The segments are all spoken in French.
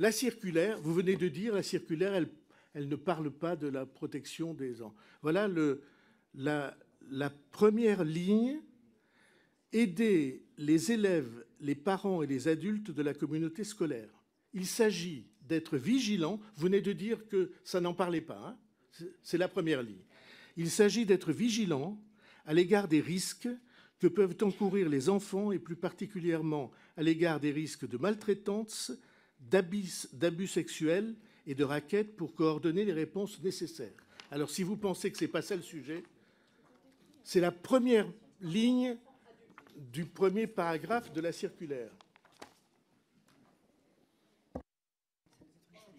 la circulaire, vous venez de dire, la circulaire, elle ne parle pas de la protection des enfants. Voilà la première ligne. Aider les élèves, les parents et les adultes de la communauté scolaire. Il s'agit d'être vigilant. Vous venez de dire que ça n'en parlait pas. Hein, c'est la première ligne. Il s'agit d'être vigilant à l'égard des risques que peuvent encourir les enfants et plus particulièrement à l'égard des risques de maltraitance, d'abus sexuels et de racket pour coordonner les réponses nécessaires. Alors si vous pensez que ce n'est pas ça le sujet, c'est la première ligne du premier paragraphe de la circulaire.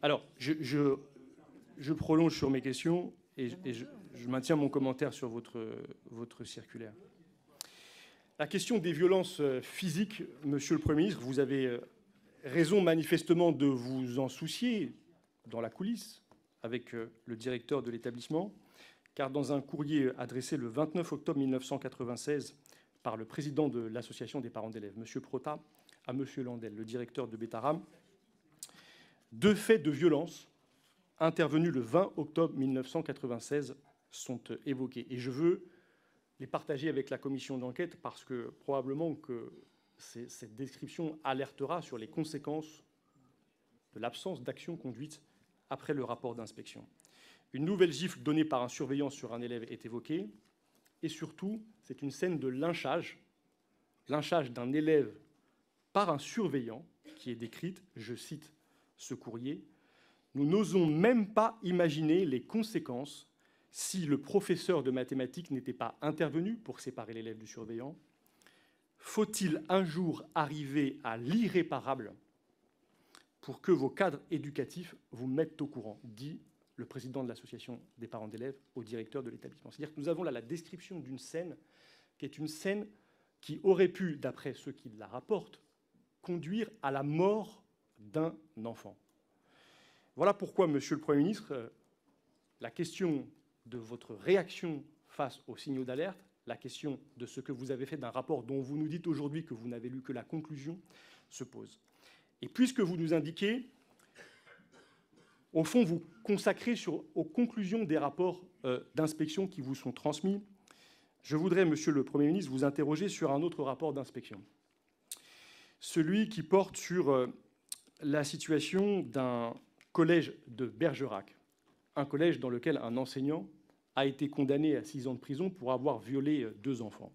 Alors, je prolonge sur mes questions et je maintiens mon commentaire sur votre circulaire. La question des violences physiques, Monsieur le Premier ministre, vous avez raison manifestement de vous en soucier dans la coulisse avec le directeur de l'établissement, car dans un courrier adressé le 29 octobre 1996 par le président de l'association des parents d'élèves, M. Prota, à M. Landel, le directeur de Betaram, 2 faits de violence intervenus le 20 octobre 1996 sont évoqués. Et je veux les partager avec la commission d'enquête parce que probablement que cette description alertera sur les conséquences de l'absence d'action conduite après le rapport d'inspection. Une nouvelle gifle donnée par un surveillant sur un élève est évoquée. Et surtout, c'est une scène de lynchage d'un élève par un surveillant qui est décrite, je cite ce courrier, « Nous n'osons même pas imaginer les conséquences si le professeur de mathématiques n'était pas intervenu pour séparer l'élève du surveillant. Faut-il un jour arriver à l'irréparable pour que vos cadres éducatifs vous mettent au courant ?» dit le président de l'association des parents d'élèves au directeur de l'établissement. C'est-à-dire que nous avons là la description d'une scène qui est une scène qui aurait pu, d'après ceux qui la rapportent, conduire à la mort d'un enfant. Voilà pourquoi, Monsieur le Premier ministre, la question de votre réaction face aux signaux d'alerte, la question de ce que vous avez fait d'un rapport dont vous nous dites aujourd'hui que vous n'avez lu que la conclusion, se pose. Et puisque vous nous indiquez, au fond, vous consacrez aux conclusions des rapports d'inspection qui vous sont transmis, je voudrais, Monsieur le Premier ministre, vous interroger sur un autre rapport d'inspection, celui qui porte sur la situation d'un collège de Bergerac, un collège dans lequel un enseignant a été condamné à 6 ans de prison pour avoir violé 2 enfants.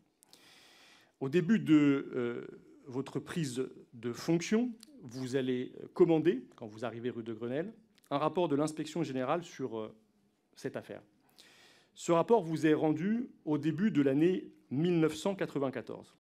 Au début de votre prise de fonction, vous allez commander, quand vous arrivez rue de Grenelle, un rapport de l'inspection générale sur cette affaire. Ce rapport vous est rendu au début de l'année 1994.